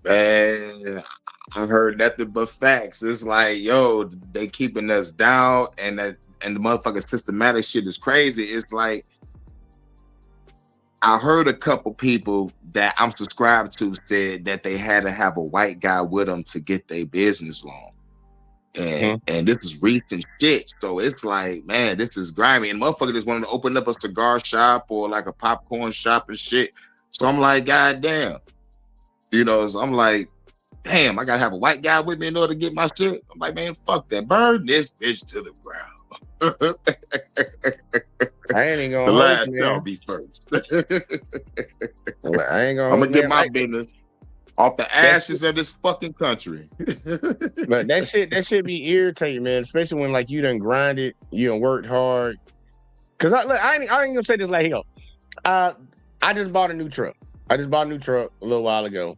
Man, I heard nothing but facts. It's like, yo, they keeping us down, and the motherfucking systematic shit is crazy. It's like I heard a couple people that I'm subscribed to said that they had to have a white guy with them to get their business loan. And this is recent shit. So it's like, man, this is grimy. And motherfucker just wanted to open up a cigar shop or like a popcorn shop and shit. So I'm like, God damn. You know, so I'm like, damn, I gotta have a white guy with me in order to get my shit. I'm like, man, fuck that. Burn this bitch to the ground. I ain't gonna the hold last you, shall man. be first. I ain't gonna. I'm gonna get my like, business off the ashes of this fucking country. But that shit be irritating, man. Especially when like you done grinded, you done worked hard. Cause I ain't gonna say this like here. I just bought a new truck. I just bought a new truck a little while ago.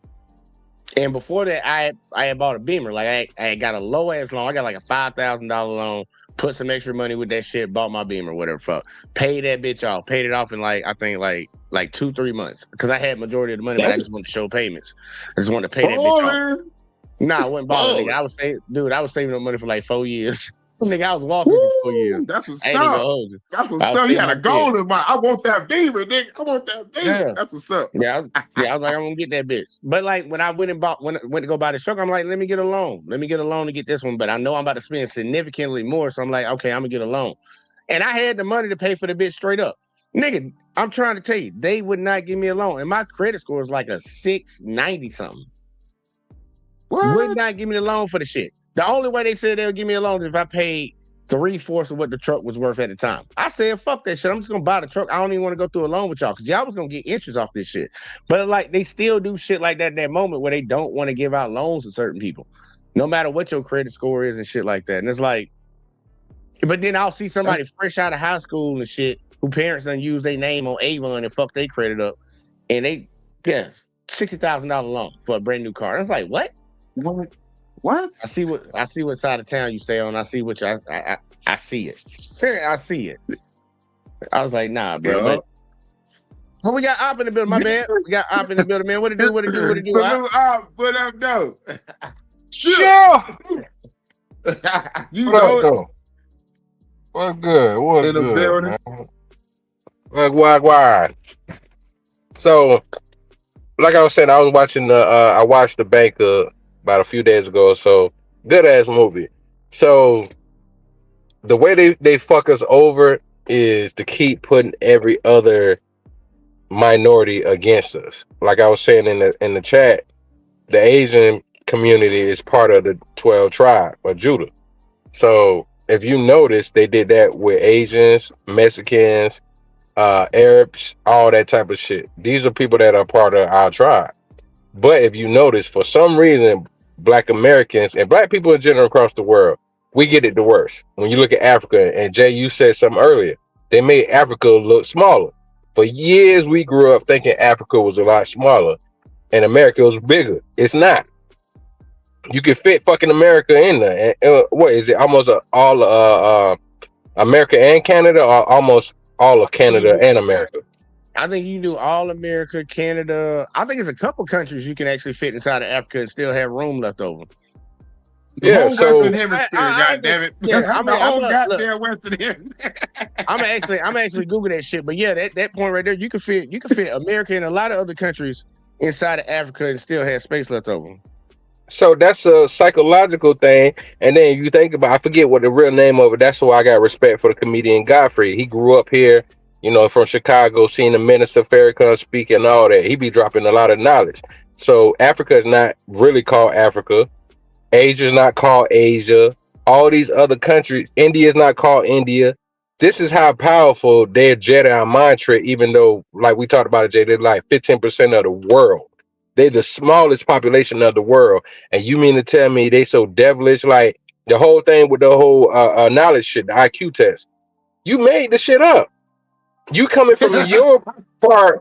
And before that, I had bought a Beamer. Like I had got a low ass loan. I got like a $5,000 loan. Put some extra money with that shit. Bought my Beamer, whatever. Fuck. Paid that bitch off. Paid it off in like I think like 2-3 months. Because I had majority of the money, but I just wanted to show payments. I just wanted to pay that bitch off. Nah, I wasn't balling, nigga. I was saving up money for like 4 years. Nigga, I was walking for 4 years. That's what's I ain't even gonna up. hold you. That's what's up. He had a goal in mind. I want that Beamer, nigga. I want that Beamer. Yeah. That's what's up. I was like, I'm gonna get that bitch. But like when I went to go buy the truck, I'm like, let me get a loan. Let me get a loan to get this one. But I know I'm about to spend significantly more. So I'm like, okay, I'm gonna get a loan. And I had the money to pay for the bitch straight up. Nigga, I'm trying to tell you, they would not give me a loan. And my credit score is like a 690 something. What? Would not give me the loan for the shit. The only way they said they'll give me a loan is if I paid 3/4 of what the truck was worth at the time. I said, fuck that shit. I'm just gonna buy the truck. I don't even want to go through a loan with y'all because y'all was gonna get interest off this shit. But like they still do shit like that in that moment where they don't want to give out loans to certain people, no matter what your credit score is and shit like that. And it's like, but then I'll see somebody fresh out of high school and shit who parents done use their name on Avon and fuck their credit up, and they $60,000 loan for a brand new car. And it's like, what? What? I see what side of town you stay on. I see what I see it. I see it. I was like, nah, bro. Yeah. But we got Op in the building, my man. We got Op in the building, man. What it do? What Op, what up, though? Sure. You What know up, though? What's good? What's in the good, building. man? Why? So, like I was saying, I was watching I watched The Banker about a few days ago or so. Good ass movie. So the way they fuck us over is to keep putting every other minority against us. Like I was saying in the chat, the Asian community is part of the 12 tribe of Judah. So if you notice, they did that with Asians, Mexicans, Arabs, all that type of shit. These are people that are part of our tribe. But if you notice, for some reason, Black Americans and Black people in general across the world, we get it the worst. When you look at Africa, and Jay, you said something earlier, they made Africa look smaller. For years, we grew up thinking Africa was a lot smaller and America was bigger. It's not. You can fit fucking America in there. And, what is it? Almost all America and Canada, or almost all of Canada and America? I think you do all America, Canada. I think it's a couple countries you can actually fit inside of Africa and still have room left over. The whole Western Hemisphere, goddammit. Yeah, the whole goddamn Western Hemisphere. I'm actually Google that shit. But yeah, that point right there, you can fit America and a lot of other countries inside of Africa and still have space left over. So that's a psychological thing. And then you think about, I forget what the real name of it. That's why I got respect for the comedian Godfrey. He grew up here, you know, from Chicago, seeing the Minister Farrakhan speak and all that. He be dropping a lot of knowledge. So Africa is not really called Africa. Asia is not called Asia. All these other countries, India is not called India. This is how powerful their Jedi mind trick, even though, like we talked about it, Jay, they're like 15% of the world. They're the smallest population of the world. And you mean to tell me they so devilish? Like the whole thing with the whole knowledge shit, the IQ test. You made the shit up. You coming from your part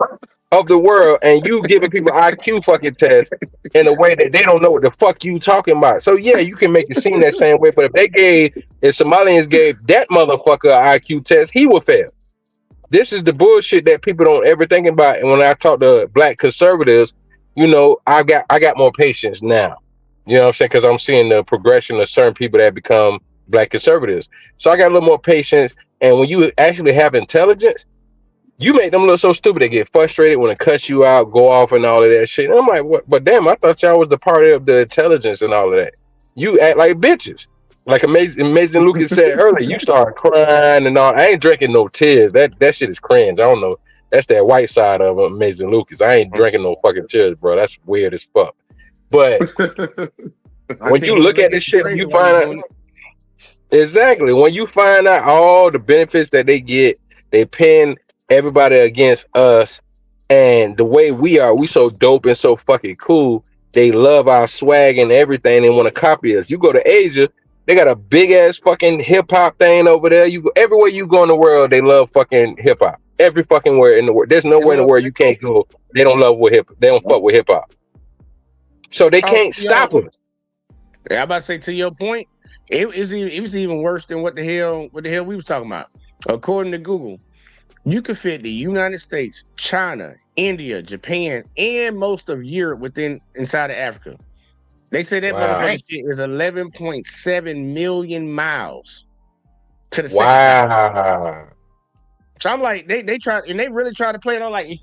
of the world and you giving people IQ fucking tests in a way that they don't know what the fuck you talking about. So yeah, you can make it seem that same way, but if Somalians gave that motherfucker an IQ test, he would fail. This is the bullshit that people don't ever think about. And when I talk to Black conservatives, I got more patience now. You know what I'm saying? Because I'm seeing the progression of certain people that become black conservatives. So I got a little more patience. And when you actually have intelligence, you make them look so stupid. They get frustrated when it cuts you out, go off, and all of that shit. And I'm like, what? But damn, I thought y'all was the part of the intelligence and all of that. You act like bitches. Like Amazing Lucas said earlier, you start crying and all. I ain't drinking no tears. That shit is cringe. I don't know. That's that white side of Amazing Lucas. I ain't drinking no fucking tears, bro. That's weird as fuck. But when you look at this shit, you find out exactly when you find out all the benefits that they get, they pin everybody against us, and the way we so dope and so fucking cool. They love our swag and everything. They want to copy us. You go to Asia, they got a big ass fucking hip hop thing over there. You go everywhere you go in the world, they love fucking hip hop. Every fucking where in the world, there's nowhere in the world you can't go. They don't love with hip. They don't fuck with hip hop. So they can't stop us. I'm about to say, to your point, it was even worse than what the hell we was talking about. According to Google, you could fit the United States, China, India, Japan, and most of Europe inside of Africa. They say that motherfucking shit is 11.7 million miles to the second. Wow. So I'm like, they try, and they really try to play it on like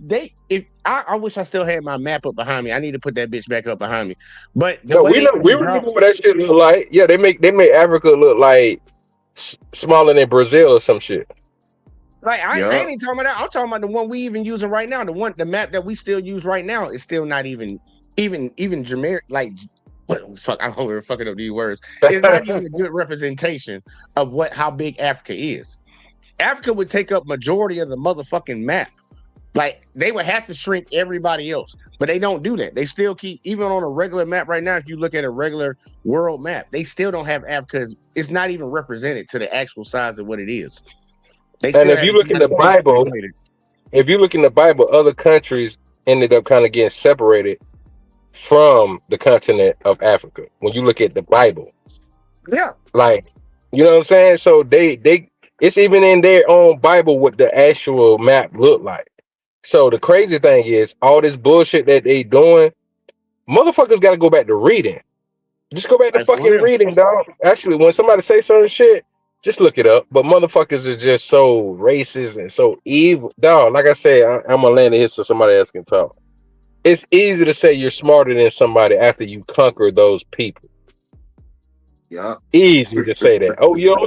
I wish I still had my map up behind me. I need to put that bitch back up behind me. But we remember what that shit look like. Yeah, they make Africa look like smaller than Brazil or some shit. Like I ain't even talking about that. I'm talking about the one we even using right now. The map that we still use right now is still not even generic. Like what the fuck? I'm over fucking up these words. It's not even a good representation of how big Africa is. Africa would take up majority of the motherfucking map. Like they would have to shrink everybody else, but they don't do that. They still keep, even on a regular map right now. If you look at a regular world map, they still don't have Africa. It's not even represented to the actual size of what it is. And if you look in the Bible, other countries ended up kind of getting separated from the continent of Africa. When you look at the Bible, yeah, like you know what I'm saying. So they it's even in their own Bible what the actual map looked like. So the crazy thing is, all this bullshit that they doing, motherfuckers got to go back to reading. Just go back to fucking reading, dog. Actually, when somebody say certain shit, just look it up. But motherfuckers is just so racist and so evil, dog. Like I said, I'm gonna land it here so somebody else can talk. It's easy to say you're smarter than somebody after you conquer those people. Yeah. Easy to say that. Oh, I'm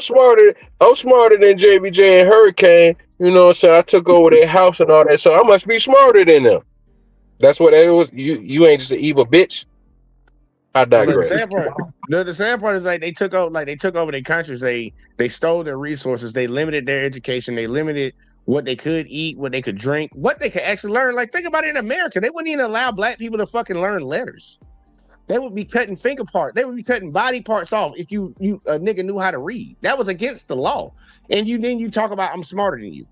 smarter. I'm smarter than JvJ and Hurricane. You know what I'm saying? I took over their house and all that, so I must be smarter than them. That's what it was. You ain't just an evil bitch. I digress. The sad part is like they took over their countries. They stole their resources. They limited their education. They limited what they could eat, what they could drink, what they could actually learn. Like think about it in America, they wouldn't even allow black people to fucking learn letters. They would be cutting finger parts. They would be cutting body parts off if you a nigga knew how to read. That was against the law. And you talk about I'm smarter than you.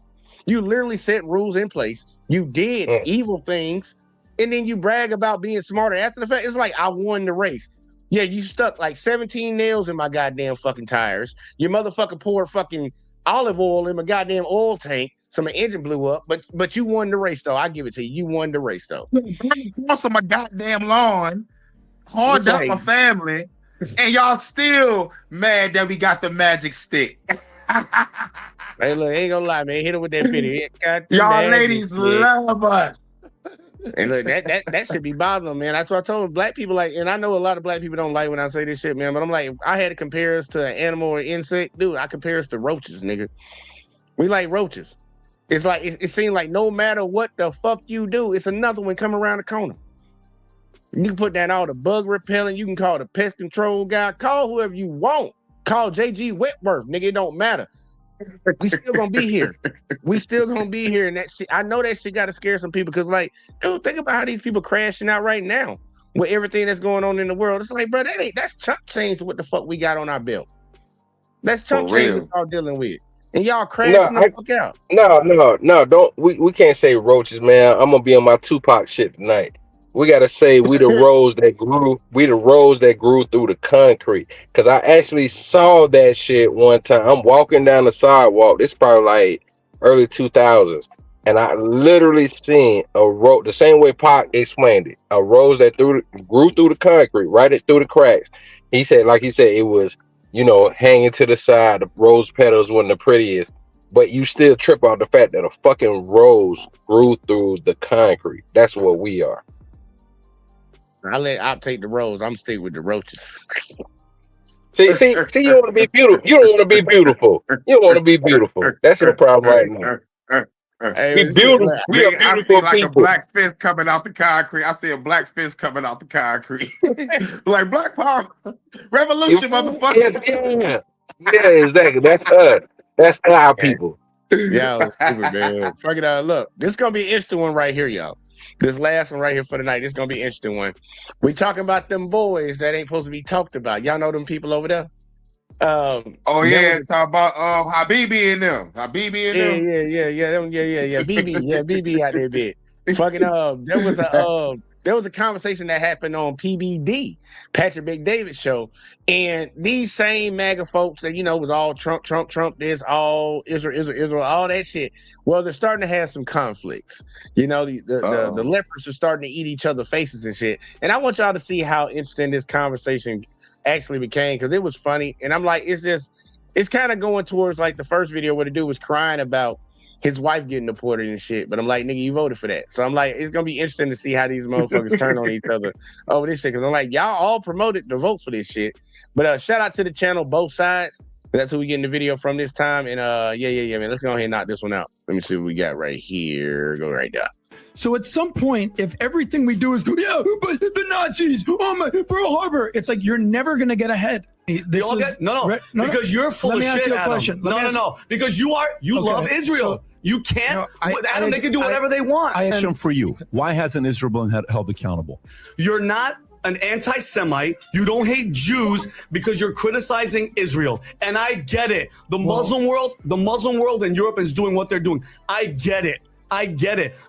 You literally set rules in place. You did evil things, and then you brag about being smarter after the fact. It's like I won the race. Yeah, you stuck like 17 nails in my goddamn fucking tires. Your motherfucker poured fucking olive oil in my goddamn oil tank, so my engine blew up. But you won the race though. I give it to you. You won the race though. Cross on my goddamn lawn. Hard up my family, and y'all still mad that we got the magic stick. Hey, look, ain't gonna lie, man. Hit him with that pity. Y'all ladies love us. And look, that should be bothering them, man. That's what I told them. Black people like, and I know a lot of black people don't like when I say this shit, man. But I'm like, I had to compare us to an animal or insect, dude. I compare us to roaches, nigga. We like roaches. It's like it seems like no matter what the fuck you do, it's another one coming around the corner. You can put down all the bug repellent. You can call the pest control guy. Call whoever you want. Call JvJ Network, nigga. It don't matter. We still gonna be here. We still gonna be here. And that shit, I know that shit gotta scare some people because, like, dude, think about how these people crashing out right now with everything that's going on in the world. It's like, bro, that's chump change to what the fuck we got on our belt. That's chump change that y'all dealing with. And y'all crashing the fuck out. No, don't we can't say roaches, man. I'm gonna be on my Tupac shit tonight. We gotta say we the rose that grew. We the rose that grew through the concrete. Cause I actually saw that shit one time. I'm walking down the sidewalk. It's probably like early 2000s, and I literally seen a rose the same way Pac explained it. A rose that grew through the concrete, right through the cracks. He said, like he said, it was, hanging to the side. The rose petals weren't the prettiest, but you still trip out the fact that a fucking rose grew through the concrete. That's what we are. I'll take the rose. I'm stick with the roaches. See, you want to be beautiful. You don't want to be beautiful. You don't want to be beautiful. That's your problem right now. Hey, We beautiful. We are I beautiful feel like people. a black fist coming out the concrete. I see a black fist coming out the concrete. Like Black Power Revolution, motherfucker. Yeah, exactly. That's us. That's our people. Yeah, stupid, man. Fuck it out. Look, this is gonna be an interesting one right here, y'all. This last one right here for the night. This is gonna be an interesting one. We talking about them boys that ain't supposed to be talked about. Y'all know them people over there? Oh yeah, talk about Habibi and them. Habibi and them. Yeah. BB out there, bit. Fucking there was a conversation that happened on PBD, Patrick Bet-David show, and these same MAGA folks that was all Trump, this, all Israel, all that shit. Well, they're starting to have some conflicts. The leopards are starting to eat each other's faces and shit. And I want y'all to see how interesting this conversation actually became, because it was funny. And I'm like, it's kind of going towards like the first video where the dude was crying about his wife getting deported and shit. But I'm like, nigga, you voted for that. So I'm like, it's going to be interesting to see how these motherfuckers turn on each other over this shit. Because I'm like, y'all all promoted to vote for this shit. But shout out to the channel, Both Sides. That's who we getting the video from this time. And yeah, man. Let's go ahead and knock this one out. Let me see what we got right here. Go right there. So at some point, if everything we do is, but the Nazis, oh my, Pearl Harbor, it's like you're never going to get ahead. No, because you're full of shit, Adam. No, because you love Israel. So, you can't, Adam, they can do whatever they want. I question for you, why hasn't Israel been held accountable? You're not an anti-Semite. You don't hate Jews because you're criticizing Israel. And I get it. The Muslim world in Europe is doing what they're doing. I get it.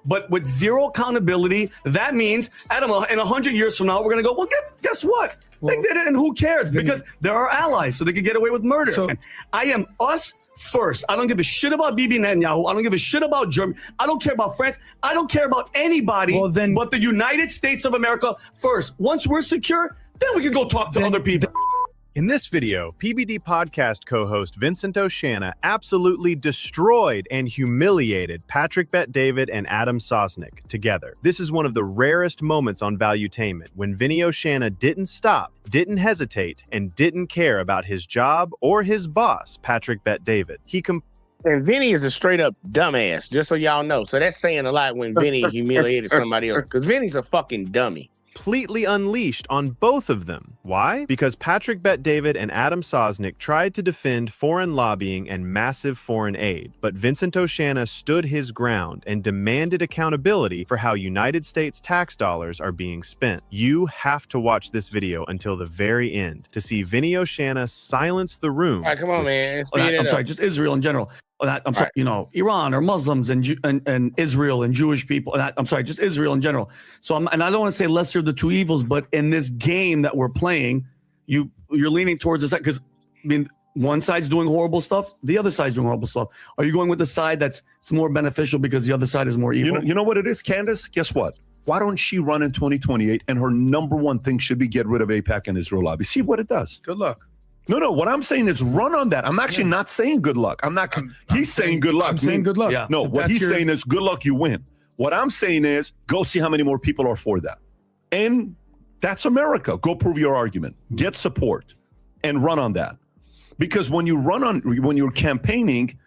But with zero accountability, that means, Adam, in 100 years from now, we're going to go, well, guess what? They did it, and who cares? Because they're our allies, so they can get away with murder. So, and I am us first. I don't give a shit about Bibi Netanyahu. I don't give a shit about Germany. I don't care about France. I don't care about anybody but the United States of America first. Once we're secure, then we can go talk to other people. In this video, PBD podcast co-host Vincent Oceana absolutely destroyed and humiliated Patrick Bet-David and Adam Sosnick together. This is one of the rarest moments on Valuetainment when Vinny Oceana didn't stop, didn't hesitate, and didn't care about his job or his boss, Patrick Bet-David. And Vinny is a straight up dumbass, just so y'all know. So that's saying a lot when Vinny humiliated somebody else, because Vinny's a fucking dummy. Completely unleashed on both of them. Why? Because Patrick Bet-David and Adam Sosnick tried to defend foreign lobbying and massive foreign aid, but Vincent Oceana stood his ground and demanded accountability for how United States tax dollars are being spent. You have to watch this video until the very end to see Vinny Oceana silence the room. All right, come on, man. I'm sorry, just Israel in general. I'm sorry, Iran or Muslims and Israel and Jewish people. I'm sorry, just Israel in general. So I don't want to say lesser of the two evils, but in this game that we're playing, you're leaning towards the side because one side's doing horrible stuff, the other side's doing horrible stuff. Are you going with the side it's more beneficial because the other side is more evil? You know what it is, Candace? Guess what? Why don't she run in 2028 and her number one thing should be get rid of AIPAC and Israel lobby? See what it does. Good luck. No, what I'm saying is run on that. I'm actually not saying good luck. He's saying good luck. I'm saying good luck. Yeah. No, what he's saying is good luck, you win. What I'm saying is go see how many more people are for that. And that's America. Go prove your argument. Get support and run on that. Because when you're campaigning,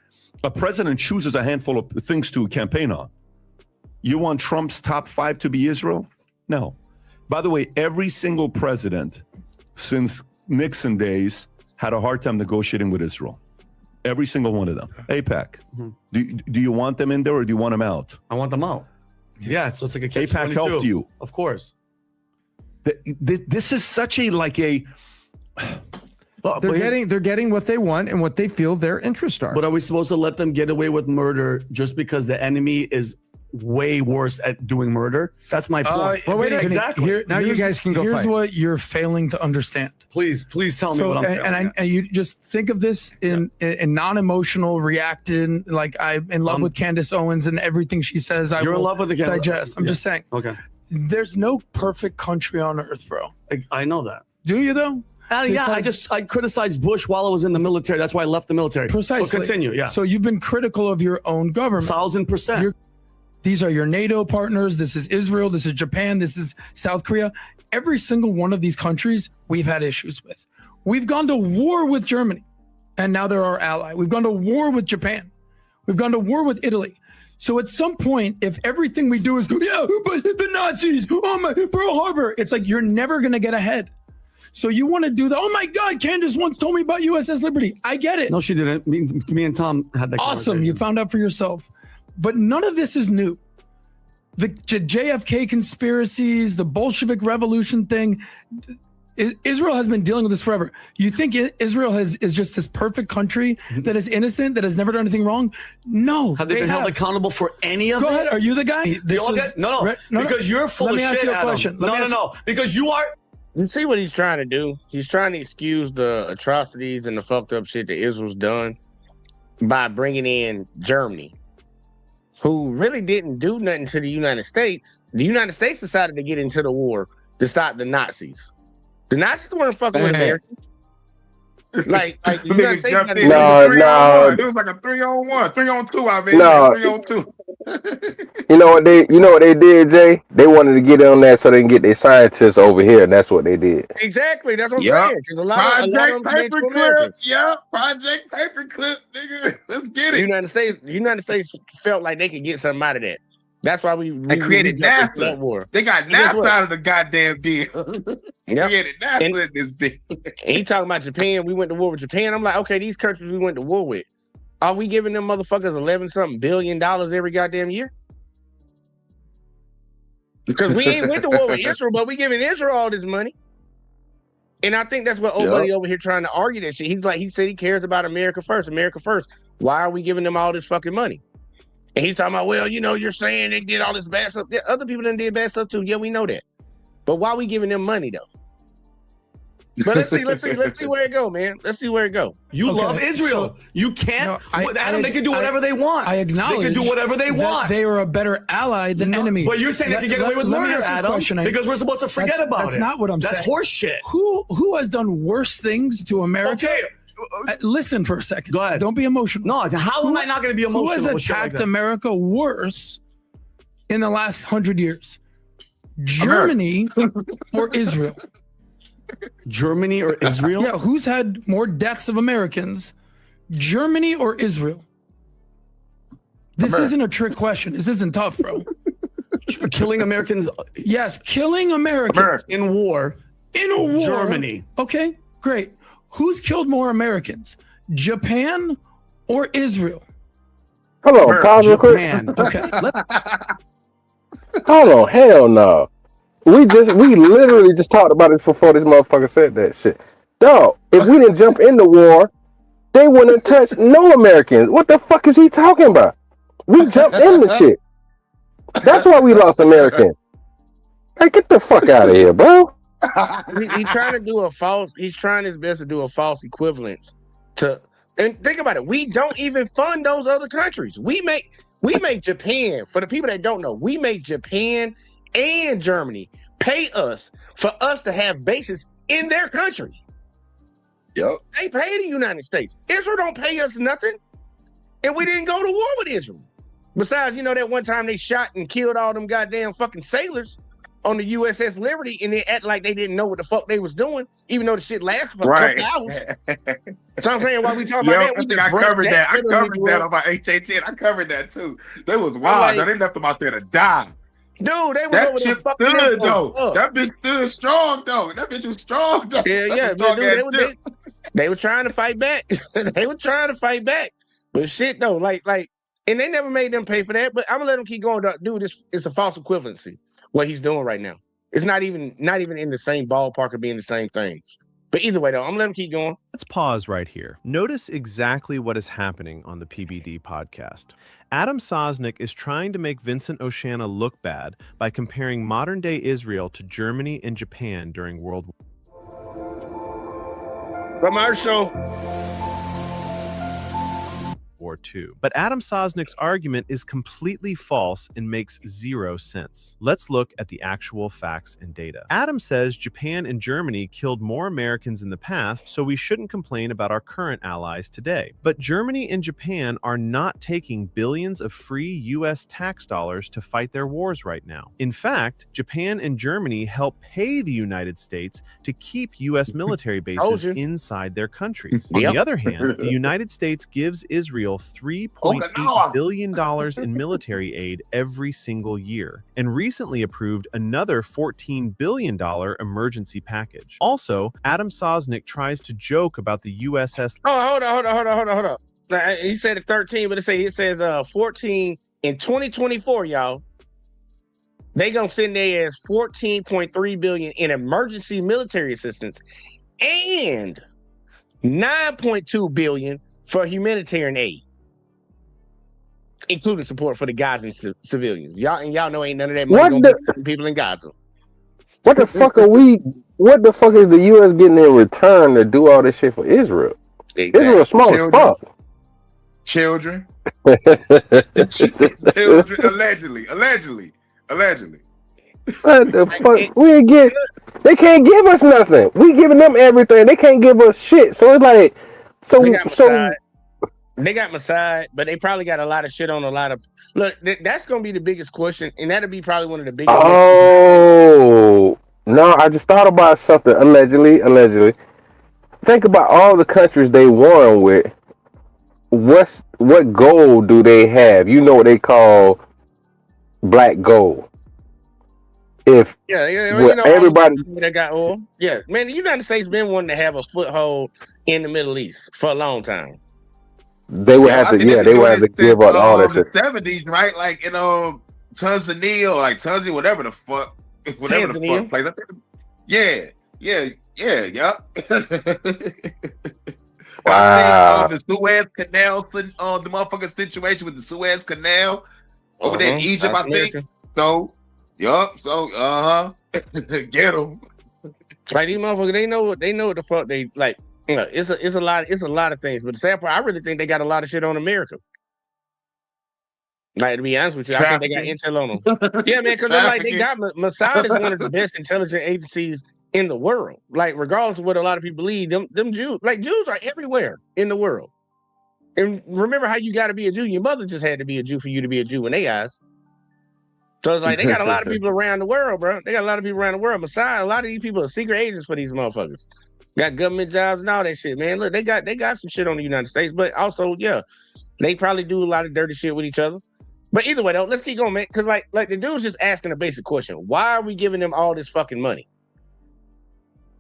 a president chooses a handful of things to campaign on. You want Trump's top 5 to be Israel? No. By the way, every single president since Nixon days had a hard time negotiating with Israel. Every single one of them. AIPAC. Mm-hmm. Do you want them in there or do you want them out? I want them out. Yeah, so it's like a AIPAC helped you. Of course. This is such a they're getting what they want and what they feel their interests are. But are we supposed to let them get away with murder just because the enemy is way worse at doing murder. That's my point. Well, wait, exactly. Now you guys can go Here's fight. what you're failing to understand. Please tell me what I'm failing. And you just think of this in non-emotional, reacting like I'm in love with Candace Owens and everything she says. You're in love with the digest. I'm just saying. Okay. There's no perfect country on earth, bro. I know that. Do you though? Yeah, I criticized Bush while I was in the military. That's why I left the military. Precisely. So continue. Yeah. So you've been critical of your own government. 1,000%. These are your NATO partners. This is Israel. This is Japan. This is South Korea. Every single one of these countries we've had issues with. We've gone to war with Germany, and now they're our ally. We've gone to war with Japan. We've gone to war with Italy. So at some point, if everything we do is, but the Nazis, oh my, Pearl Harbor, it's like you're never going to get ahead. So you want to do that? Oh my God, Candace once told me about USS Liberty. I get it. No, she didn't. Me and Tom had that Awesome. You found out for yourself. But none of this is new. The JFK conspiracies, the Bolshevik Revolution thing, Israel has been dealing with this forever. You think Israel is just this perfect country that is innocent, that has never done anything wrong? No. Have they been held accountable for any of it? Go ahead. Are you the guy? No. Because you're full of shit, Let me ask you a Adam. question. No. Because you are. You see what he's trying to do? He's trying to excuse the atrocities and the fucked up shit that Israel's done by bringing in Germany, who really didn't do nothing to the United States. The United States decided to get into the war to stop the Nazis. The Nazis weren't fucking with America. Like the United States. No. It was like a 3-on-1, 3-on-2. I mean, 3-on-2. You know what they did, Jay? They wanted to get on that so they can get their scientists over here, and that's what they did. Exactly, that's what I'm saying. Because a lot of them Paperclip, Project Paperclip, nigga. Let's get it. The United States felt like they could get something out of that. That's why we created NASA. War. They got NASA out of the goddamn deal. Yep. Created NASA in this bitch. And he talking about Japan. We went to war with Japan. I'm like, okay, these countries we went to war with, are we giving them motherfuckers $11-something billion every goddamn year? Because we ain't went to war with Israel, but we giving Israel all this money. And I think that's what old buddy over here trying to argue that shit. He said he cares about America first. America first. Why are we giving them all this fucking money? And he's talking about, well, you're saying they did all this bad stuff. Yeah, other people done did bad stuff too. Yeah, we know that. But why are we giving them money though? But let's see where it go, man. Let's see where it go. You love Israel. So, you can't. Adam, they can do whatever they want. I acknowledge they can do whatever they want. They are a better ally than enemy. But you're saying they can get away with murder, Adam, because we're supposed to forget about it. That's not what I'm saying. That's horse shit. Who has done worse things to America? Okay. Listen for a second. Go ahead. Don't be emotional. No, how am I not going to be emotional? Who has attacked America worse in the last 100 years? Germany or Israel? Germany or Israel? Yeah, who's had more deaths of Americans? Germany or Israel? This isn't a trick question. This isn't tough, bro. Killing Americans? Yes, killing Americans. In war. In a war. Germany. Okay, great. Who's killed more Americans? Japan or Israel? Hold on, pause real quick. Okay. Hold on, hell no. We literally just talked about this before this motherfucker said that shit. Dog, if we didn't jump in the war, they wouldn't touch no Americans. What the fuck is he talking about? We jumped in the shit. That's why we lost Americans. Hey, get the fuck out of here, bro. He's trying to do he's trying his best to do a false equivalence to, and think about it, we don't even fund those other countries. We make Japan, for the people that don't know, we make Japan and Germany pay us for us to have bases in their country. Yep. They pay the United States. Israel don't pay us nothing. And we didn't go to war with Israel. Besides, that one time they shot and killed all them goddamn fucking sailors on the USS Liberty, and they act like they didn't know what the fuck they was doing, even though the shit lasted for a couple hours. So I'm saying, why we talking about that? I covered that. I covered that on my HHN. I covered that too. They was wild. They left them out there to die. Dude, they was that shit stood though. That bitch stood strong though. That bitch was strong though. Yeah. They were trying to fight back. They were trying to fight back. But shit though, like, and they never made them pay for that. But I'm gonna let them keep going. Dude, it's a false equivalency. What he's doing right now. It's not even in the same ballpark of being the same things. But either way, though, I'm gonna let him keep going. Let's pause right here. Notice exactly what is happening on the PBD podcast. Adam Sosnick is trying to make Vincent Oceana look bad by comparing modern-day Israel to Germany and Japan during World Commercial. War II. But Adam Sosnick's argument is completely false and makes zero sense. Let's look at the actual facts and data. Adam says Japan and Germany killed more Americans in the past, so we shouldn't complain about our current allies today. But Germany and Japan are not taking billions of free US tax dollars to fight their wars right now. In fact, Japan and Germany help pay the United States to keep US military bases inside their countries. On the other hand, the United States gives Israel $3.8 billion in military aid every single year, and recently approved another $14 billion emergency package. Also, Adam Sosnick tries to joke about the USS... Oh, hold on. He said 13, but it says 14 in 2024, y'all. They gonna send their ass $14.3 billion in emergency military assistance and $9.2 billion for humanitarian aid, including support for the Gazan civilians. Y'all know ain't none of that money going to people in Gaza. What the fuck what the fuck is the U.S. getting in return to do all this shit for Israel? Exactly. Israel small as fuck. Children. Allegedly. What the fuck? They can't give us nothing. We giving them everything. They can't give us shit. So it's like, they got Mossad, but they probably got a lot of shit on a lot of. Look, that's gonna be the biggest question, and that'll be probably one of the biggest. Oh no! I just thought about something. Allegedly. Think about all the countries they won with. What gold do they have? You know what they call black gold. If everybody that got oil, yeah, man, the United States been wanting to have a foothold in the Middle East for a long time. They would have to, they would have to give up all that shit. The 70s, right? Like Tanzania or like Tanzania, whatever the fuck place. Yeah. Wow. The Suez Canal, the motherfucking situation with the Suez Canal over there in Egypt, I think. So, get them. Like these motherfuckers, they know what the fuck they like. You know, it's a lot of things. But the sad part, I really think they got a lot of shit on America. Like, to be honest with you, I think they got intel on them. Yeah, man, because they got Mossad is one of the best intelligence agencies in the world. Like, regardless of what a lot of people believe, them Jews are everywhere in the world. And remember how you got to be a Jew. Your mother just had to be a Jew for you to be a Jew in their eyes. So it's like they got a lot of people around the world, bro. They got a lot of people around the world. Mossad, a lot of these people are secret agents for these motherfuckers. Got government jobs and all that shit, man. Look, they got some shit on the United States, but also, yeah, they probably do a lot of dirty shit with each other. But either way, though, let's keep going, man. Because like the dude's just asking a basic question: why are we giving them all this fucking money?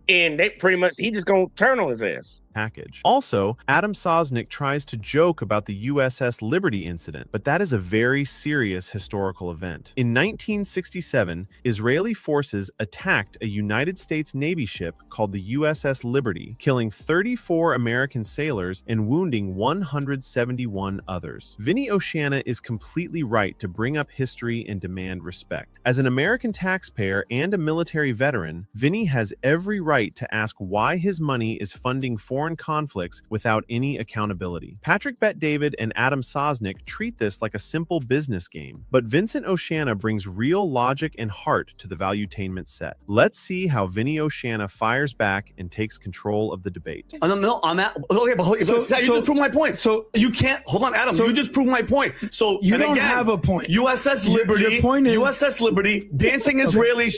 And they pretty much, he just gonna turn on his ass. Package. Also, Adam Sosnick tries to joke about the USS Liberty incident, but that is a very serious historical event. In 1967, Israeli forces attacked a United States Navy ship called the USS Liberty, killing 34 American sailors and wounding 171 others. Vinny Oceana is completely right to bring up history and demand respect. As an American taxpayer and a military veteran, Vinny has every right to ask why his money is funding foreign conflicts without any accountability. Patrick Bet-David and Adam Sosnick treat this like a simple business game, but Vincent Oceana brings real logic and heart to the valuetainment set. Let's see how Vinny Oceana fires back and takes control of the debate. On that, okay, but you just proved my point. So you can't, hold on, Adam, you just proved my point. So you don't have a point. USS Liberty, your point is, USS Liberty, dancing Israelis,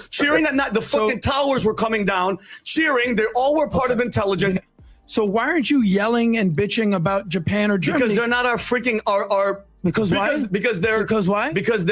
cheering at night, the fucking towers were coming down, cheering, they all were part of intelligence. So why aren't you yelling and bitching about Japan or Germany? Because they're not our freaking Because their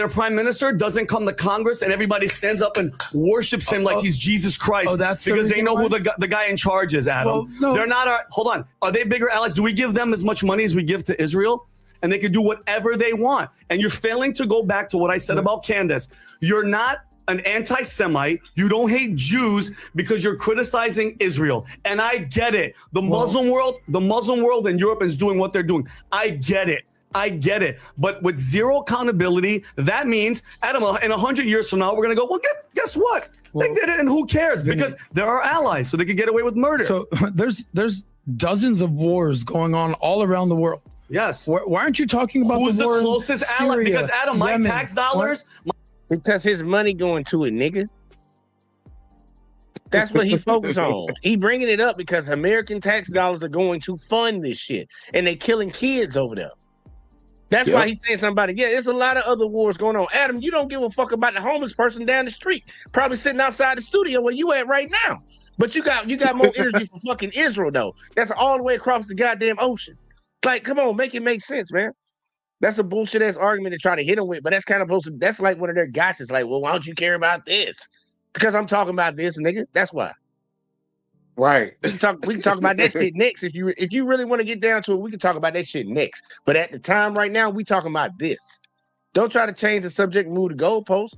prime minister doesn't come to Congress and everybody stands up and worships him like he's Jesus Christ. That's because they know who the guy in charge is, Adam. Well, no. They're not our. Hold on. Are they bigger allies? Do we give them as much money as we give to Israel? And they can do whatever they want. And you're failing to go back to what I said about Candace. You're not an anti-Semite. You don't hate Jews because you're criticizing Israel. And I get it. The Muslim world and Europe is doing what they're doing. I get it. But with zero accountability, that means, Adam, in 100 years from now, we're going to go, well, guess what? They did it, and who cares? Because they're our allies, so they can get away with murder. So there's dozens of wars going on all around the world. Yes. Why aren't you talking about who's the the war closest in ally? Syria, Because, Adam, my Yemen, tax dollars... Because his money going to it, nigga. That's what he focused on. He bringing it up because American tax dollars are going to fund this shit, and they killing kids over there. That's why he's saying something about it. Yeah, there's a lot of other wars going on. Adam, you don't give a fuck about the homeless person down the street, probably sitting outside the studio where you at right now. But you got more energy for fucking Israel though. That's all the way across the goddamn ocean. Like, come on, make it make sense, man. That's a bullshit ass argument to try to hit them with, but that's kind of that's like one of their gotchas. Like, well, why don't you care about this? Because I'm talking about this, nigga. That's why. Right. We can talk about that shit next. If you really want to get down to it, we can talk about that shit next. But at the time right now, we talking about this. Don't try to change the subject and move the goalpost.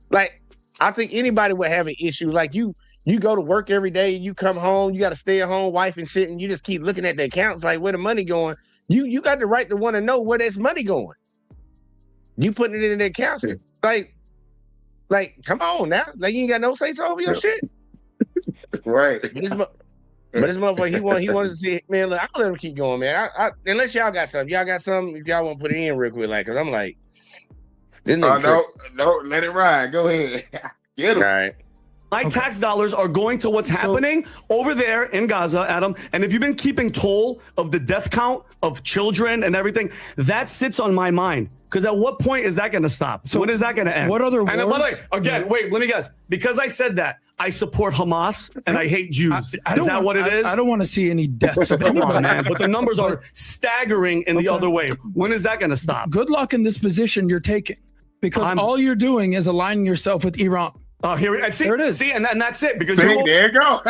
Like, I think anybody would have an issue. Like you go to work every day, you come home, you got a stay-at-home wife and shit, and you just keep looking at the accounts like where the money going. You got the right to want to know where that's money going. You putting it in the accounts. Like, come on now. Like, you ain't got no say-so over your shit. Right. But this motherfucker, he wanted to see, man, look, I'll let him keep going, man. I unless y'all got something. Y'all got something, if y'all want to put it in real quick, like, because I'm like, this nigga no, let it ride. Go ahead. Get him. all right. My tax dollars are going to what's happening over there in Gaza, Adam. And if you've been keeping toll of the death count of children and everything, that sits on my mind. Because at what point is that going to stop? So when is that going to end? What other wars? And by the way, again, wait, let me guess. Because I said that, I support Hamas and I hate Jews. Is that what it is? I don't want to see any deaths of Come on, anybody. man. But the numbers are staggering in the other way. When is that going to stop? Good luck in this position you're taking, because all you're doing is aligning yourself with Iran. Oh, here it is. See, and that's it. Because there you go.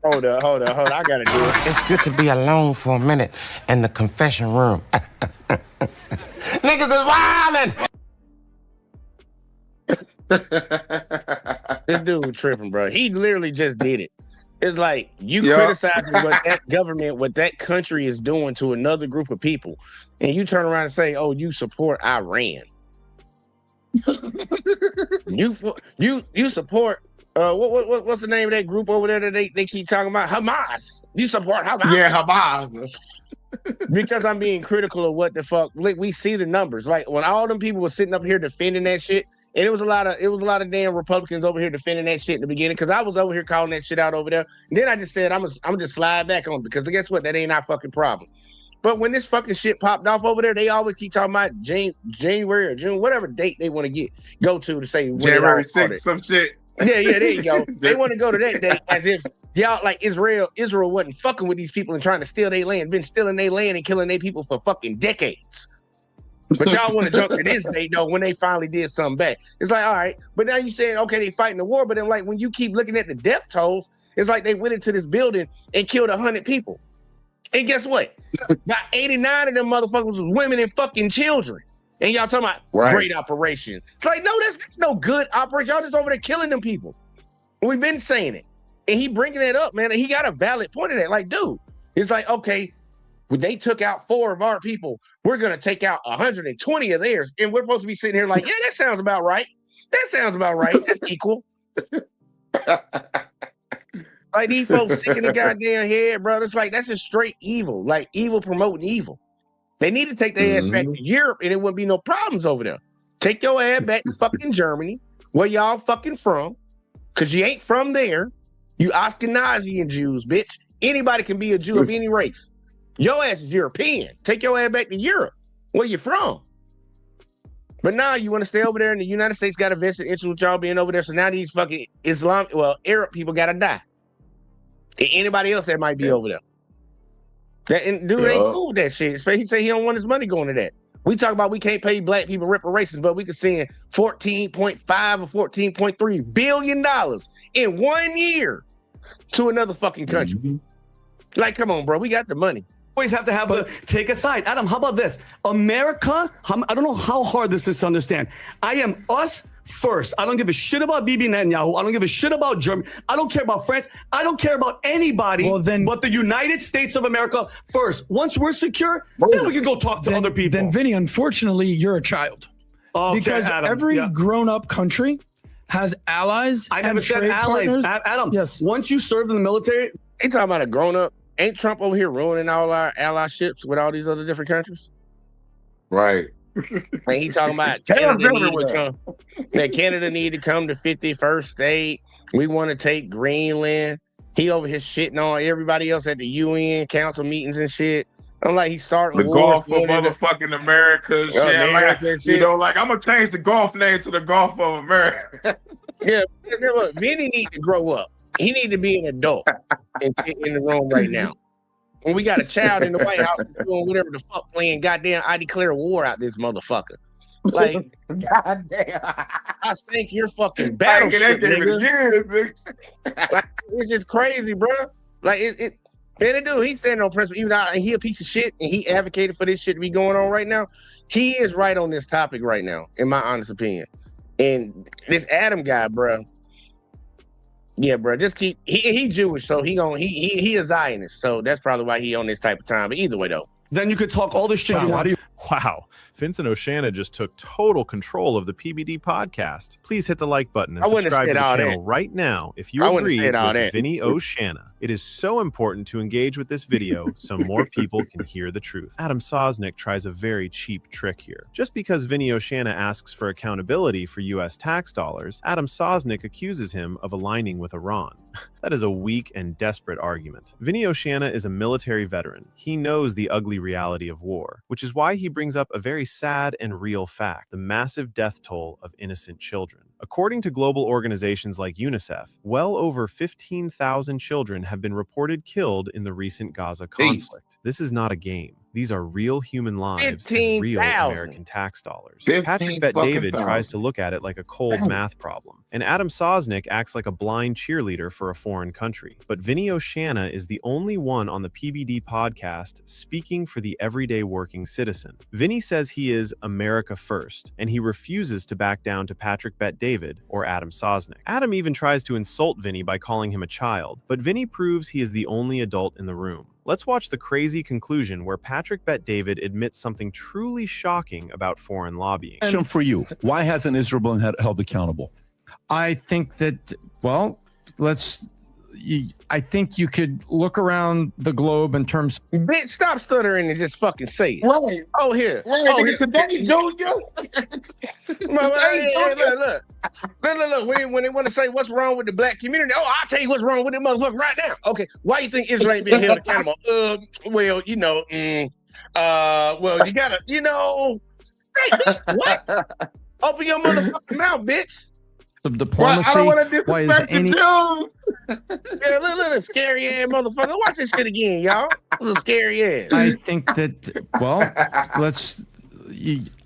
Hold up. I gotta do it. It's good to be alone for a minute in the confession room. Niggas is wildin'. This dude tripping, bro. He literally just did it. It's like you criticizing what that government, what that country is doing to another group of people, and you turn around and say, "Oh, you support Iran." you support what's the name of that group over there that they keep talking about? Hamas. You support Hamas? Yeah, Hamas. Because I'm being critical of what the fuck. Like, we see the numbers. Like when all them people were sitting up here defending that shit, and it was a lot of damn Republicans over here defending that shit in the beginning. Because I was over here calling that shit out over there, and then I just said I'm just slide back on, because guess what? That ain't our fucking problem. But when this fucking shit popped off over there, they always keep talking about January or June, whatever date they want to go to say January 6th, some shit. Yeah, there you go. They want to go to that date as if y'all like Israel wasn't fucking with these people and trying to steal their land, been stealing their land and killing their people for fucking decades. But y'all want to jump to this date though when they finally did something back. It's like, all right, but now you saying, okay, they fighting the war, but then like when you keep looking at the death tolls, it's like they went into this building and killed 100 people. And guess what? About 89 of them motherfuckers was women and fucking children. And y'all talking about great operation. It's like, no, that's no good operation. Y'all just over there killing them people. We've been saying it. And he bringing it up, man. And he got a valid point in that. Like, dude, it's like, okay, when they took out 4 of our people, we're going to take out 120 of theirs. And we're supposed to be sitting here like, yeah, that sounds about right. That's equal. Like, these folks sick in the goddamn head, bro. It's like, that's just straight evil. Like, evil promoting evil. They need to take their ass back to Europe, and it wouldn't be no problems over there. Take your ass back to fucking Germany, where y'all fucking from, because you ain't from there. You Ashkenazi Jews, bitch. Anybody can be a Jew of any race. Your ass is European. Take your ass back to Europe, where you from. But now you want to stay over there, and the United States got a vested interest with y'all being over there, so now these fucking Arab people got to die. And anybody else that might be over there. That dude ain't cool with that shit. He say he don't want his money going to that. We talk about we can't pay black people reparations, but we can send $14.5 or $14.3 billion in 1 year to another fucking country. Like, come on, bro. We got the money. Always have to take a side. Adam, how about this? America, I don't know how hard this is to understand. I am us first. I don't give a shit about Bibi Netanyahu. I don't give a shit about Germany. I don't care about France. I don't care about anybody but the United States of America first. Once we're secure, then we can go talk to other people. Then, Vinny, unfortunately, you're a child. Okay, because Adam, every grown-up country has allies. I never said allies. Adam, yes. Once you serve in the military. Ain't talking about a grown-up. Ain't Trump over here ruining all our allyships with all these other different countries? Right. And he talking about Canada need to come to 51st state. We want to take Greenland. He over here shitting on everybody else at the UN council meetings and shit. I'm like, he's starting the Gulf of motherfucking America and shit. You know, like, I'm gonna change the Gulf name to the Gulf of America. Yeah, look, Vinny need to grow up. He need to be an adult and sit in the room right now. When we got a child in the White House doing whatever the fuck, playing goddamn I declare war out this motherfucker. Like, goddamn, I think you're fucking battleship, nigga. Like, it's just crazy, bro. Like, and the dude, he's standing on principle. Even though he a piece of shit and he advocated for this shit to be going on right now, he is right on this topic right now, in my honest opinion. And this Adam guy, bro. Yeah, bro. Just keep. He Jewish, so he a Zionist, so that's probably why he on this type of time. But either way, though, then you could talk all this shit you want. Wow. Vincent Oshana just took total control of the PBD podcast. Please hit the like button and subscribe to the channel right now if you agree with Vinny Oshana. It is so important to engage with this video so more people can hear the truth. Adam Sosnick tries a very cheap trick here. Just because Vinny Oshana asks for accountability for US tax dollars, Adam Sosnick accuses him of aligning with Iran. That is a weak and desperate argument. Vinny Oshana is a military veteran. He knows the ugly reality of war, which is why he brings up a very sad and real fact: the massive death toll of innocent children. According to global organizations like UNICEF, well over 15,000 children have been reported killed in the recent Gaza conflict. This is not a game. These are real human lives and real American tax dollars. Patrick Bet-David tries to look at it like a cold math problem, and Adam Sosnick acts like a blind cheerleader for a foreign country. But Vinny Oshana is the only one on the PBD podcast speaking for the everyday working citizen. Vinny says he is America first, and he refuses to back down to Patrick Bet-David or Adam Sosnick. Adam even tries to insult Vinny by calling him a child, but Vinny proves he is the only adult in the room. Let's watch the crazy conclusion where Patrick Bet-David admits something truly shocking about foreign lobbying. Question for you: why hasn't Israel been held accountable? I think that, well, I think you could look around the globe in terms. Bitch, stop stuttering and just fucking say it. Right. Oh, here. Right. Oh, here. Today, Junior. Look. When they want to say what's wrong with the black community, I'll tell you what's wrong with the motherfucker right now. Okay, why you think Israel ain't being held accountable? Well, you know, well, you gotta, you know, hey, what? Open your motherfucking mouth, bitch. Of diplomacy. I don't want to disrespect the Jews. Yeah, look, scary ass motherfucker. Watch this shit again, y'all. Little scary ass. I think that, well,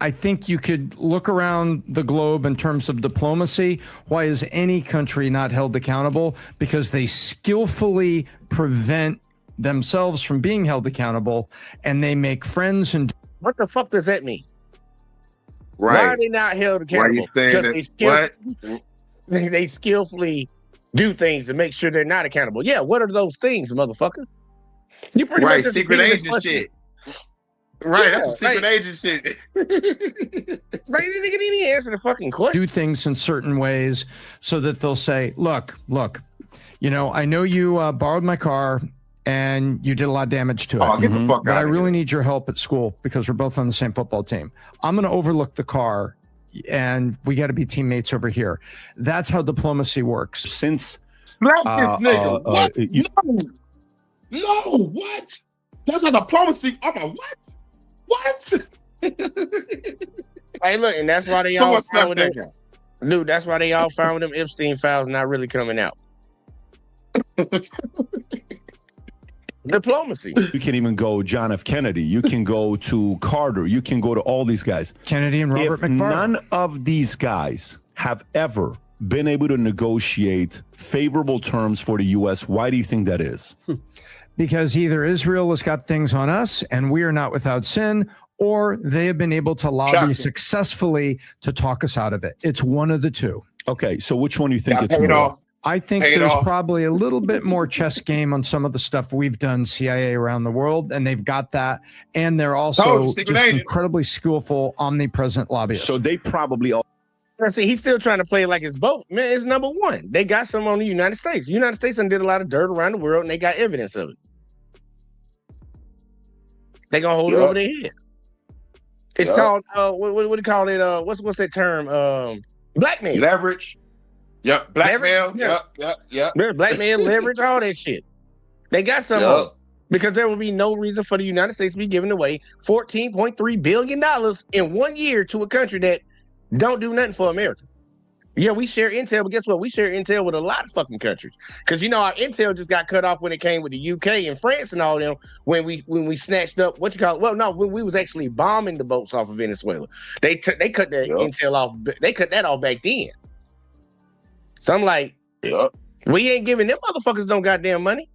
I think you could look around the globe in terms of diplomacy. Why is any country not held accountable? Because they skillfully prevent themselves from being held accountable, and they make friends and. What the fuck does that mean? Right. Why are they not held accountable? Because they skillfully do things to make sure they're not accountable. Yeah, what are those things, motherfucker? You pretty much secret agent shit. Right, that's some secret agent shit. Right, they didn't answer the fucking question. Do things in certain ways so that they'll say, look, you know, I know you borrowed my car and you did a lot of damage to it. Get the fuck but out I of really here. need your help at school because we're both on the same football team. I'm going to overlook the car and we got to be teammates over here. That's how diplomacy works. Since slap this nigga. What? No, what? That's a diplomacy. I'm a what? What? Hey, look, and that's why they all found them. Dude, that's why they all found them Epstein files not really coming out. Diplomacy. You can even go John F. Kennedy. You can go to Carter. You can go to all these guys. Kennedy and Robert McFarland. None of these guys have ever been able to negotiate favorable terms for the U.S., why do you think that is? Because either Israel has got things on us and we are not without sin, or they have been able to lobby successfully to talk us out of it. It's one of the two. Okay, so which one do you think it's more? I think there's probably a little bit more chess game on some of the stuff we've done CIA around the world, and they've got that. And they're also just incredibly skillful, omnipresent lobbyists. So they probably all. See, he's still trying to play like it's both. Man, it's number one. They got some on the United States. The United States did a lot of dirt around the world, and they got evidence of it. They gonna hold it over their head. It's called what do you call it? What's that term? Blackmail. Leverage. Yep. Blackmail. Yep. Blackmail, leverage, all that shit. They got some on it, because there will be no reason for the United States to be giving away $14.3 billion in 1 year to a country that don't do nothing for America. Yeah, we share intel, but guess what? We share intel with a lot of fucking countries. Because our intel just got cut off when it came with the UK and France and all them when we snatched up when we was actually bombing the boats off of Venezuela. They cut that intel off. They cut that off back then. So I'm like, we ain't giving them motherfuckers no goddamn money.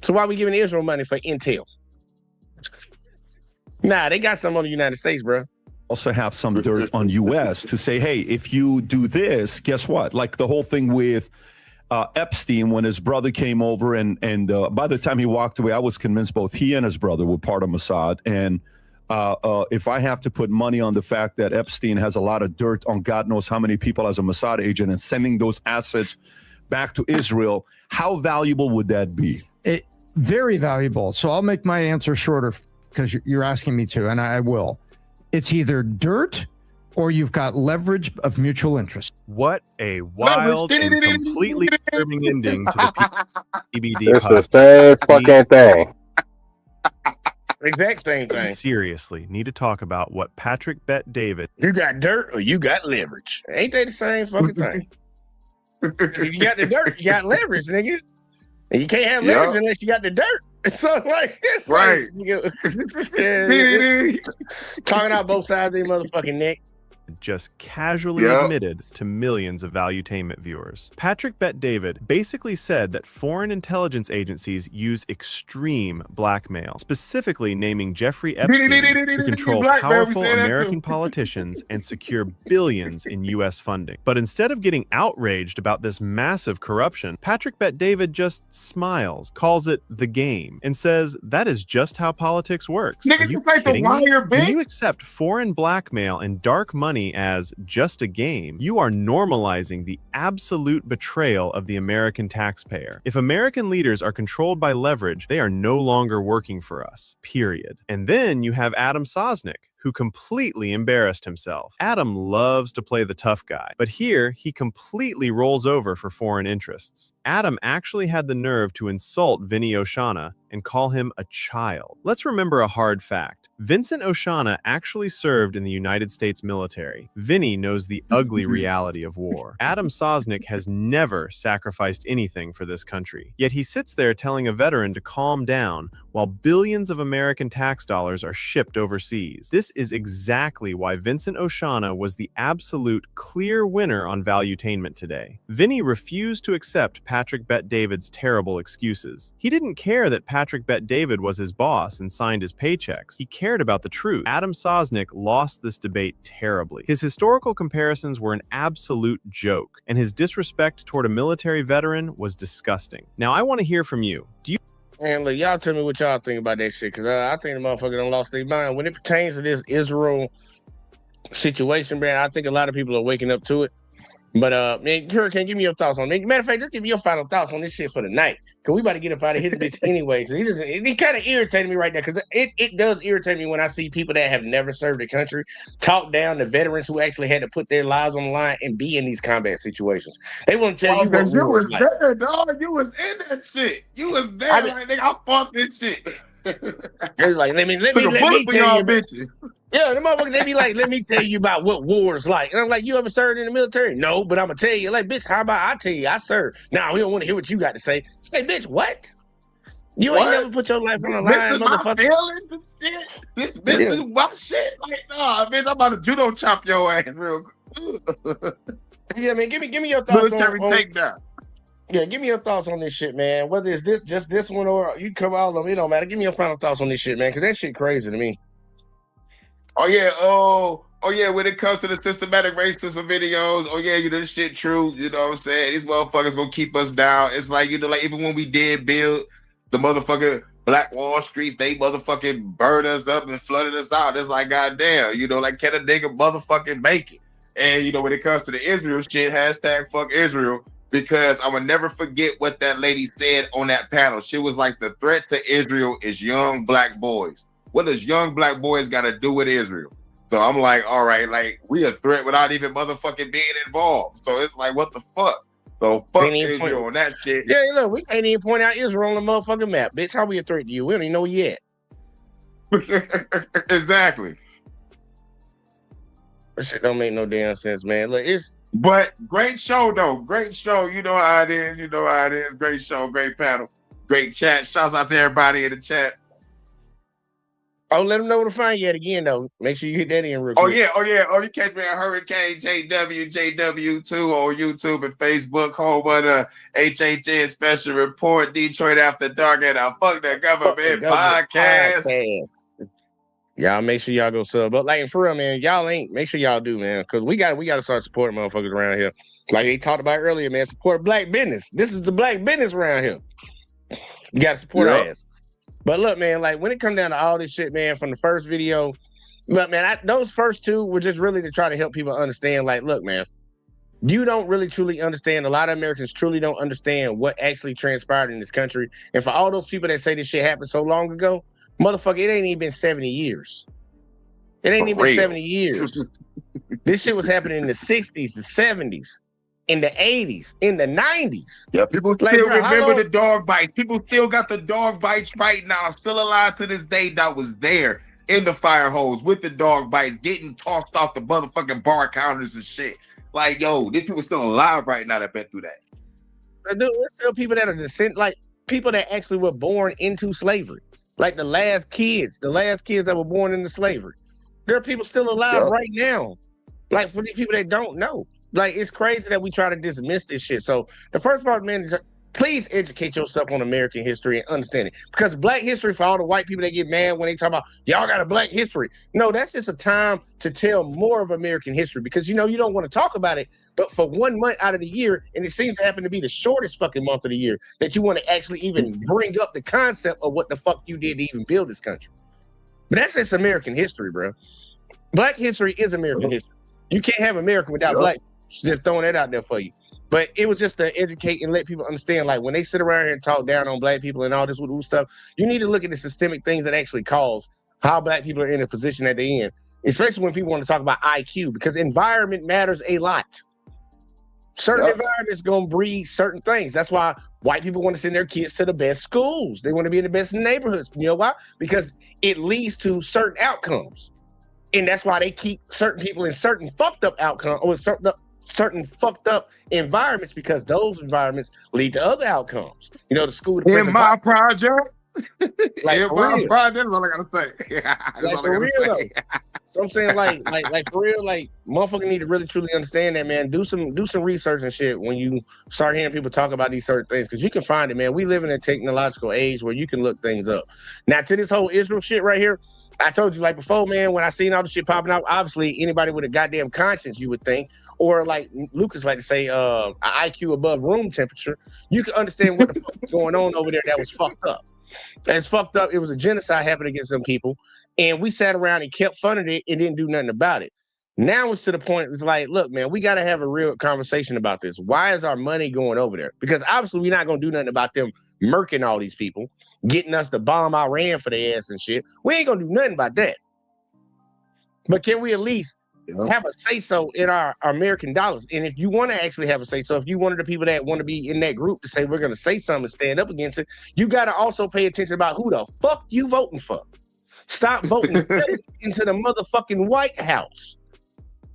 So why we giving Israel money for intel? Nah, they got some on the United States, bro. Also have some dirt on U.S. to say, hey, if you do this, guess what? Like the whole thing with Epstein when his brother came over, and by the time he walked away, I was convinced both he and his brother were part of Mossad. And if I have to put money on the fact that Epstein has a lot of dirt on God knows how many people as a Mossad agent and sending those assets back to Israel, how valuable would that be? Very valuable. So I'll make my answer shorter because you're asking me to, and I will. It's either dirt or you've got leverage of mutual interest. What a wild and completely disturbing ending to the PBD It's the same fucking thing. Exact same thing. Seriously, need to talk about what Patrick Bet David. You got dirt or you got leverage. Ain't they the same fucking thing? If you got the dirt, you got leverage, nigga. And you can't have leverage unless you got the dirt. So like, it's right. Talking out both sides of their motherfucking neck. Just casually admitted to millions of Valuetainment viewers. Patrick Bet David basically said that foreign intelligence agencies use extreme blackmail, specifically naming Jeffrey Epstein to control powerful American politicians and secure billions in U.S. funding. But instead of getting outraged about this massive corruption, Patrick Bet David just smiles, calls it the game, and says that is just how politics works. Nigga, just like the wire, bitch. When you accept foreign blackmail and dark money as just a game, you are normalizing the absolute betrayal of the American taxpayer. If American leaders are controlled by leverage, they are no longer working for us, period. And then you have Adam Sosnick, who completely embarrassed himself. Adam loves to play the tough guy, but here he completely rolls over for foreign interests. Adam actually had the nerve to insult Vinny Oshana and call him a child. Let's remember a hard fact. Vincent Oshana actually served in the United States military. Vinny knows the ugly reality of war. Adam Sosnick has never sacrificed anything for this country. Yet he sits there telling a veteran to calm down while billions of American tax dollars are shipped overseas. This is exactly why Vincent Oshana was the absolute clear winner on Valuetainment today. Vinny refused to accept Patrick Bet David's terrible excuses. He didn't care that Patrick Bet David was his boss and signed his paychecks. He cared about the truth. Adam Sosnick lost this debate terribly. His historical comparisons were an absolute joke, and his disrespect toward a military veteran was disgusting. Now, I want to hear from you. Do you And look, y'all tell me what y'all think about that shit, because I think the motherfucker done lost their mind. When it pertains to this Israel situation, man, I think a lot of people are waking up to it. But, man, Hurricane, give me your thoughts on it. Matter of fact, just give me your final thoughts on this shit for the night, because we about to get up out of here, bitch, anyway. He kind of irritated me right now, because it does irritate me when I see people that have never served the country talk down to veterans who actually had to put their lives on the line and be in these combat situations. They want to tell you what you was like. There, dog. You was in that shit. You was there, right, nigga. I fought this shit. They're like, let me tell you, bitches. Yeah, the motherfucker, they be like, let me tell you about what war is like. And I'm like, you ever served in the military? No, but I'm going to tell you. Like, bitch, how about I tell you I served? Nah, we don't want to hear what you got to say. Say, bitch, what? You ain't never put your life on the line, motherfucker. Feelings and shit. This is my shit. Like, nah, bitch, I'm about to judo chop your ass real quick. Yeah, man, give me your thoughts military takedown. Yeah, give me your thoughts on this shit, man. Whether it's just this one or you cover all of them, it don't matter. Give me your final thoughts on this shit, man, because that shit crazy to me. Oh yeah, when it comes to the systematic racism videos, oh yeah, this shit true. You know what I'm saying? These motherfuckers gonna keep us down. It's like, like even when we did build the motherfucking Black Wall Streets, they motherfucking burned us up and flooded us out. It's like, goddamn, like, can a nigga motherfucking make it? And when it comes to the Israel shit, hashtag fuck Israel, because I will never forget what that lady said on that panel. She was like, the threat to Israel is young black boys. What does young black boys got to do with Israel? So I'm like, all right, like, we a threat without even motherfucking being involved. So it's like, what the fuck? So fuck Israel on that shit. Yeah, look, we can't even point out Israel on the motherfucking map, bitch. How we a threat to you? We don't even know yet. Exactly. That shit don't make no damn sense, man. Look, But great show though. Great show. You know how it is. Great show, great panel, great chat. Shouts out to everybody in the chat. Oh, let them know where to find you at again, though. Make sure you hit that in real quick. Oh, yeah. Oh, you catch me at Hurricane JvJ2 on YouTube and Facebook. Home of the HHN Special Report, Detroit After Dark, and I Fuck the Government podcast. Y'all make sure y'all go sub. But like for real, man, y'all ain't. Make sure y'all do, man, because we got to start supporting motherfuckers around here. Like they talked about earlier, man. Support black business. This is the black business around here. You got to support our ass. But look, man, like when it comes down to all this shit, man, from the first video, look, man, those first two were just really to try to help people understand, like, look, man, you don't really truly understand. A lot of Americans truly don't understand what actually transpired in this country. And for all those people that say this shit happened so long ago, motherfucker, it ain't even been 70 years. It ain't even been 70 years. This shit was happening in the 60s, the 70s. In the 80s, in the 90s. Yeah, people still remember the dog bites. People still got the dog bites right now, still alive to this day, that was there in the fire hose with the dog bites, getting tossed off the motherfucking bar counters and shit. Like, yo, these people still alive right now that been through that. Dude, there's still people that are like people that actually were born into slavery. Like the last kids that were born into slavery. There are people still alive right now. Like for these people that don't know. Like, it's crazy that we try to dismiss this shit. So the first part, man, is please educate yourself on American history and understand it. Because black history, for all the white people that get mad when they talk about, y'all got a black history. No, that's just a time to tell more of American history because, you don't want to talk about it. But for 1 month out of the year, and it seems to happen to be the shortest fucking month of the year, that you want to actually even bring up the concept of what the fuck you did to even build this country. But that's just American history, bro. Black history is American history. You can't have America without black. Just throwing that out there for you. But it was just to educate and let people understand, like, when they sit around here and talk down on black people and all this stuff, you need to look at the systemic things that actually cause how black people are in the position that they're in, especially when people want to talk about IQ, because environment matters a lot. Certain environments going to breed certain things. That's why white people want to send their kids to the best schools. They want to be in the best neighborhoods. You know why? Because it leads to certain outcomes. And that's why they keep certain people in certain fucked up outcomes or certain fucked up environments, because those environments lead to other outcomes. The school. In my project. Like in my project, that's all I gotta say. That's all I gotta say. So I'm saying, like for real, like motherfucker need to really truly understand that, man. Do some research and shit when you start hearing people talk about these certain things, because you can find it, man. We live in a technological age where you can look things up. Now, to this whole Israel shit right here, I told you like before, man, when I seen all the shit popping out, obviously anybody with a goddamn conscience, you would think, or like Lucas like to say, an IQ above room temperature, you can understand what the fuck is going on over there that was fucked up. It's fucked up. It was a genocide happening against some people, and we sat around and kept funding it and didn't do nothing about it. Now it's to the point, it's like, look, man, we got to have a real conversation about this. Why is our money going over there? Because obviously we're not going to do nothing about them murking all these people, getting us to bomb Iran for their ass and shit. We ain't going to do nothing about that. But can we at least have a say-so in our American dollars? And if you want to actually have a say-so, if you one of the people that want to be in that group to say we're going to say something and stand up against it, you got to also pay attention about who the fuck you voting for. Stop voting into the motherfucking White House.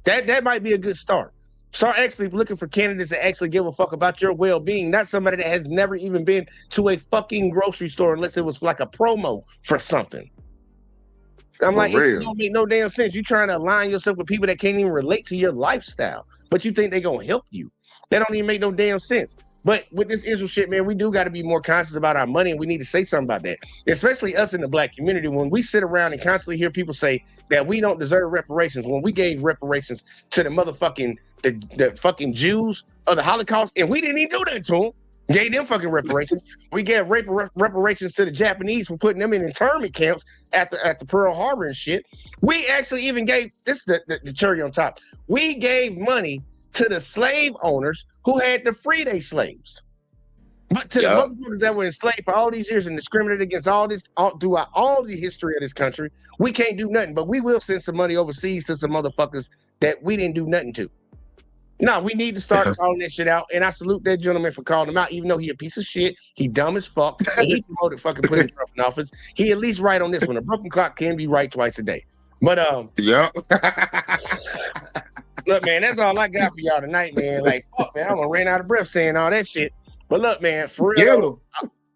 That might be a good start. Start actually looking for candidates that actually give a fuck about your well-being, not somebody that has never even been to a fucking grocery store unless it was like a promo for something. I'm like, it don't make no damn sense. You're trying to align yourself with people that can't even relate to your lifestyle, but you think they're going to help you. That don't even make no damn sense. But with this Israel shit, man, we do got to be more conscious about our money, and we need to say something about that, especially us in the black community. When we sit around and constantly hear people say that we don't deserve reparations, when we gave reparations to the motherfucking the fucking Jews of the Holocaust, and we didn't even do that to them. Gave them fucking reparations. We gave reparations to the Japanese for putting them in internment camps at the Pearl Harbor and shit. We actually even gave this the cherry on top. We gave money to the slave owners who had to free their slaves. But to the motherfuckers that were enslaved for all these years and discriminated against throughout all the history of this country, we can't do nothing. But we will send some money overseas to some motherfuckers that we didn't do nothing to. No, we need to start calling that shit out. And I salute that gentleman for calling him out, even though he a piece of shit. He dumb as fuck. And he promoted fucking putting Trump in office. He at least right on this one. A broken clock can be right twice a day. But look, man, that's all I got for y'all tonight, man. Like, fuck, man, I'm gonna ran out of breath saying all that shit. But look, man, for real,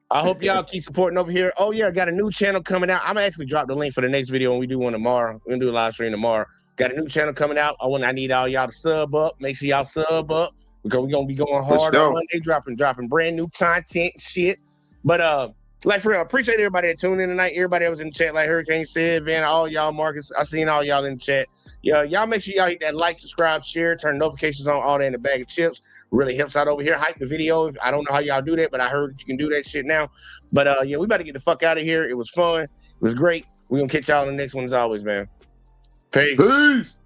I hope y'all keep supporting over here. Oh yeah, I got a new channel coming out. I'm gonna actually drop the link for the next video when we do one tomorrow. We're gonna do a live stream tomorrow. Got a new channel coming out. I need all y'all to sub up. Make sure y'all sub up because we're gonna be going hard on Monday, dropping brand new content shit. But like for real, I appreciate everybody that tuned in tonight. Everybody that was in the chat, like Hurricane said, Van, all y'all, Marcus. I seen all y'all in the chat. Yeah, y'all make sure y'all hit that like, subscribe, share, turn notifications on, all that in the bag of chips. Really helps out over here. Hype the video. I don't know how y'all do that, but I heard you can do that shit now. But yeah, we about to get the fuck out of here. It was fun. It was great. We're gonna catch y'all in the next one as always, man. Peace.